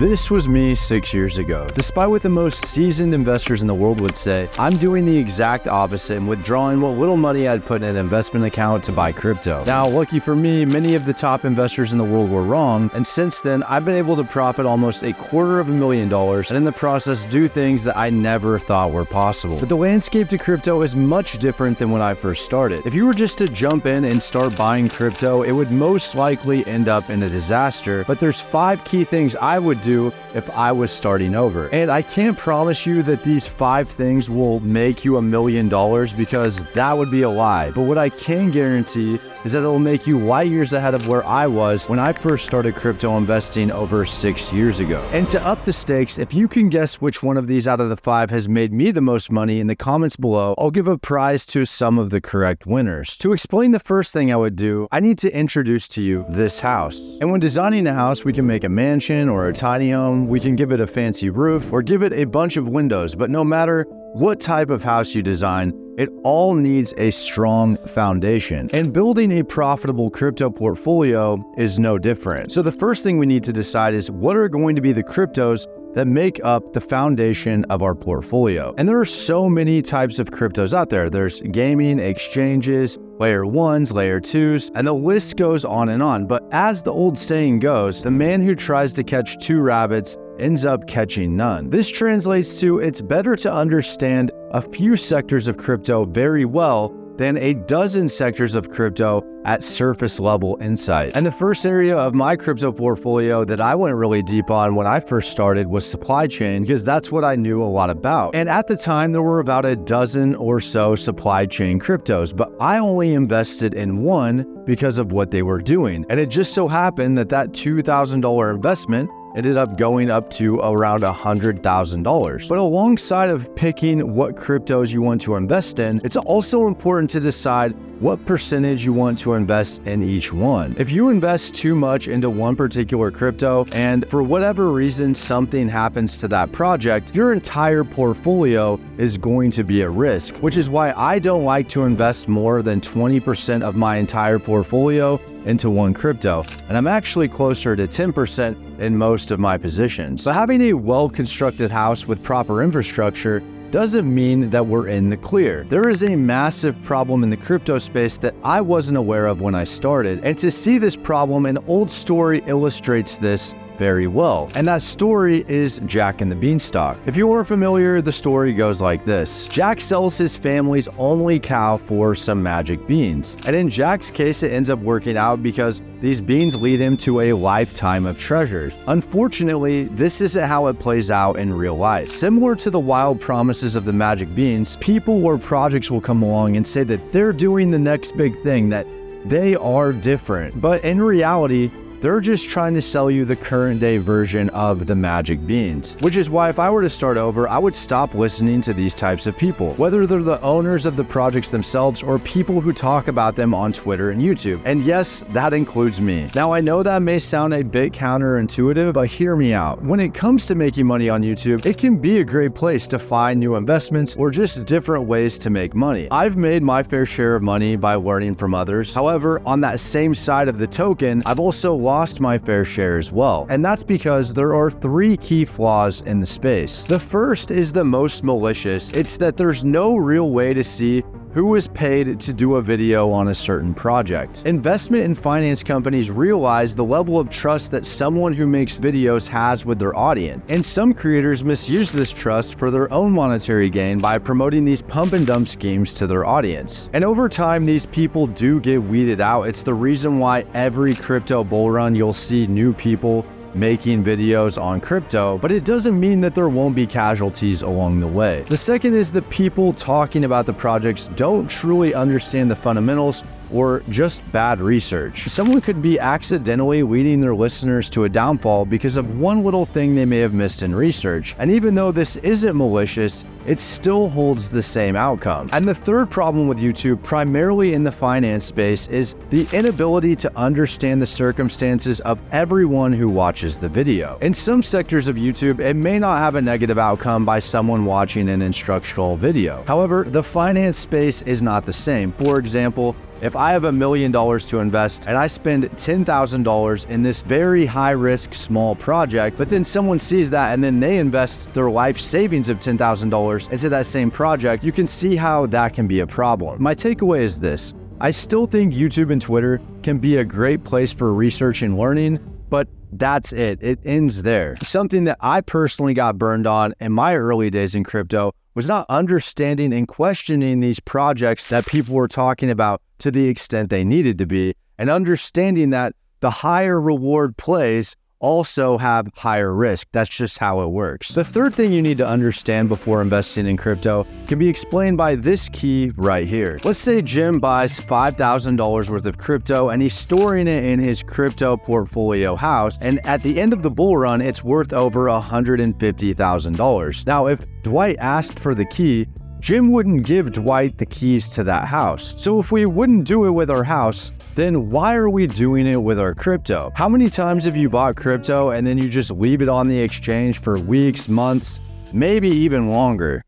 This was me 6 years ago. Despite what the most seasoned investors in the world would say, I'm doing the exact opposite and withdrawing what little money I'd put in an investment account to buy crypto. Now, lucky for me, many of the top investors in the world were wrong, and since then, I've been able to profit almost $250,000 and in the process do things that I never thought were possible. But the landscape to crypto is much different than when I first started. If you were just to jump in and start buying crypto, it would most likely end up in a disaster, but there's 5 key things I would do if I was starting over. And I can't promise you that these 5 things will make you $1 million because that would be a lie. But what I can guarantee is that it will make you light years ahead of where I was when I first started crypto investing over 6 years ago. And to up the stakes, if you can guess which one of these out of the 5 has made me the most money in the comments below, I'll give a prize to some of the correct winners. To explain the first thing I would do, I need to introduce to you this house. And when designing a house, we can make a mansion or a tiny home, we can give it a fancy roof, or give it a bunch of windows, but no matter what type of house you design, it all needs a strong foundation. And building a profitable crypto portfolio is no different. So the first thing we need to decide is what are going to be the cryptos that make up the foundation of our portfolio. And there are so many types of cryptos out there. There's gaming, exchanges, layer 1s, layer 2s, and the list goes on and on. But as the old saying goes, the man who tries to catch 2 rabbits ends up catching none. This translates to it's better to understand a few sectors of crypto very well than a dozen sectors of crypto at surface level insight. And the first area of my crypto portfolio that I went really deep on when I first started was supply chain, because that's what I knew a lot about. And at the time, there were about a dozen or so supply chain cryptos, but I only invested in one because of what they were doing. And it just so happened that that $2,000 investment ended up going up to around $100,000. But alongside of picking what cryptos you want to invest in, it's also important to decide what percentage you want to invest in each one. If you invest too much into one particular crypto and for whatever reason something happens to that project, your entire portfolio is going to be at risk, which is why I don't like to invest more than 20% of my entire portfolio into one crypto, and I'm actually closer to 10% in most of my positions. So having a well-constructed house with proper infrastructure doesn't mean that we're in the clear. There is a massive problem in the crypto space that I wasn't aware of when I started, and to see this problem, an old story illustrates this very well. And that story is Jack and the Beanstalk. If you are familiar, the story goes like this. Jack sells his family's only cow for some magic beans. And in Jack's case, it ends up working out because these beans lead him to a lifetime of treasures. Unfortunately, this isn't how it plays out in real life. Similar to the wild promises of the magic beans, people or projects will come along and say that they're doing the next big thing, that they are different. But in reality, they're just trying to sell you the current day version of the magic beans, which is why if I were to start over, I would stop listening to these types of people, whether they're the owners of the projects themselves or people who talk about them on Twitter and YouTube. And yes, that includes me. Now, I know that may sound a bit counterintuitive, but hear me out. When it comes to making money on YouTube, it can be a great place to find new investments or just different ways to make money. I've made my fair share of money by learning from others. However, on that same side of the token, I've also lost my fair share as well. And that's because there are 3 key flaws in the space. The first is the most malicious. It's that there's no real way to see who was paid to do a video on a certain project. Investment and finance companies realize the level of trust that someone who makes videos has with their audience. And some creators misuse this trust for their own monetary gain by promoting these pump and dump schemes to their audience. And over time, these people do get weeded out. It's the reason why every crypto bull run, you'll see new people making videos on crypto, but it doesn't mean that there won't be casualties along the way. The second is the people talking about the projects don't truly understand the fundamentals or just bad research. Someone could be accidentally leading their listeners to a downfall because of one little thing they may have missed in research. And even though this isn't malicious, it still holds the same outcome. And the third problem with YouTube, primarily in the finance space, is the inability to understand the circumstances of everyone who watches the video. In some sectors of YouTube, it may not have a negative outcome by someone watching an instructional video. However, the finance space is not the same. For example, if I have $1 million to invest and I spend $10,000 in this very high risk small project, but then someone sees that and then they invest their life savings of $10,000 into that same project, you can see how that can be a problem. My takeaway is this: I still think YouTube and Twitter can be a great place for research and learning, but that's it. It ends there. Something that I personally got burned on in my early days in crypto was not understanding and questioning these projects that people were talking about to the extent they needed to be, and understanding that the higher reward plays also have higher risk. That's just how it works. The third thing you need to understand before investing in crypto can be explained by this key right here. Let's say Jim buys $5,000 worth of crypto and he's storing it in his crypto portfolio house, and at the end of the bull run, it's worth over $150,000. Now, if Dwight asked for the key, Jim wouldn't give Dwight the keys to that house. So if we wouldn't do it with our house, then why are we doing it with our crypto? How many times have you bought crypto and then you just leave it on the exchange for weeks, months, maybe even longer?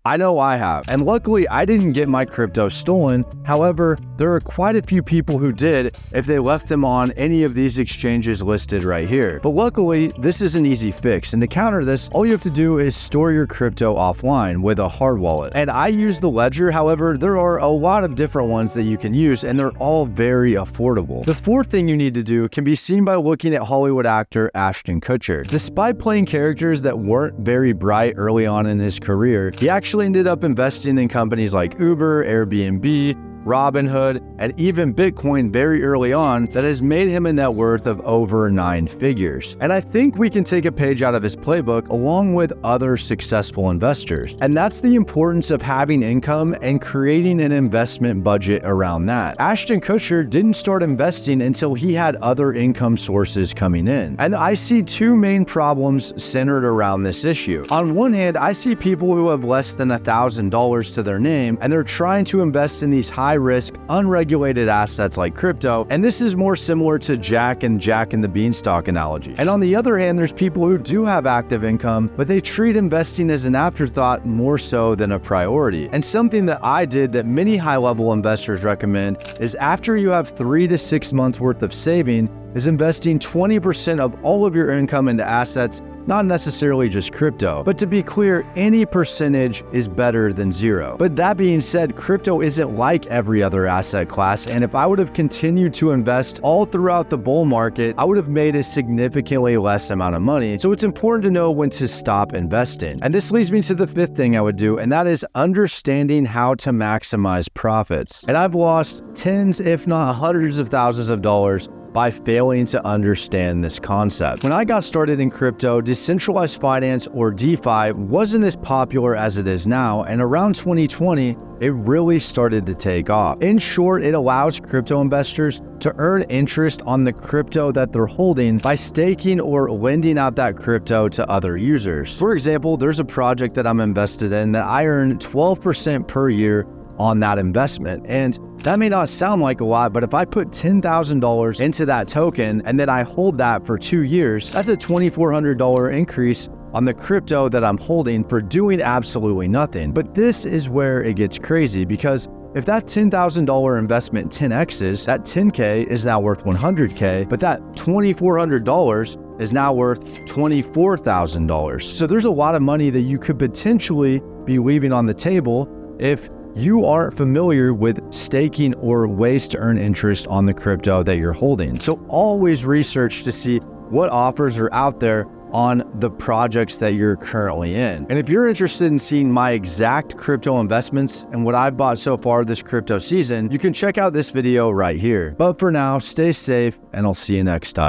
I know I have, and luckily I didn't get my crypto stolen. However, there are quite a few people who did if they left them on any of these exchanges listed right here. But luckily, this is an easy fix, and to counter this, all you have to do is store your crypto offline with a hard wallet. And I use the Ledger. However, there are a lot of different ones that you can use, and they're all very affordable. The fourth thing you need to do can be seen by looking at Hollywood actor Ashton Kutcher. Despite playing characters that weren't very bright early on in his career, he actually ended up investing in companies like Uber, Airbnb, Robinhood, and even Bitcoin very early on that has made him a net worth of over 9 figures. And I think we can take a page out of his playbook along with other successful investors. And that's the importance of having income and creating an investment budget around that. Ashton Kutcher didn't start investing until he had other income sources coming in. And I see two main problems centered around this issue. On one hand, I see people who have less than $1,000 to their name and they're trying to invest in these high-risk, unregulated assets like crypto, and this is more similar to Jack and the Beanstalk analogy. And on the other hand, there's people who do have active income, but they treat investing as an afterthought more so than a priority. And something that I did that many high-level investors recommend is after you have 3 to 6 months worth of saving, is investing 20% of all of your income into assets, not necessarily just crypto. But to be clear, any percentage is better than zero. But that being said, crypto isn't like every other asset class, and if I would have continued to invest all throughout the bull market, I would have made a significantly less amount of money. So it's important to know when to stop investing. And this leads me to the fifth thing I would do, and that is understanding how to maximize profits. And I've lost tens, if not hundreds of thousands of dollars by failing to understand this concept. When I got started in crypto, decentralized finance or DeFi wasn't as popular as it is now, and around 2020, it really started to take off. In short, it allows crypto investors to earn interest on the crypto that they're holding by staking or lending out that crypto to other users. For example, there's a project that I'm invested in that I earn 12% per year on that investment. And that may not sound like a lot, but if I put $10,000 into that token and then I hold that for 2 years, that's a $2,400 increase on the crypto that I'm holding for doing absolutely nothing. But this is where it gets crazy, because if that $10,000 investment 10x's, that 10K is now worth 100K, but that $2,400 is now worth $24,000. So there's a lot of money that you could potentially be leaving on the table if you aren't familiar with staking or ways to earn interest on the crypto that you're holding. So always research to see what offers are out there on the projects that you're currently in. And if you're interested in seeing my exact crypto investments and what I've bought so far this crypto season, you can check out this video right here. But for now, stay safe and I'll see you next time.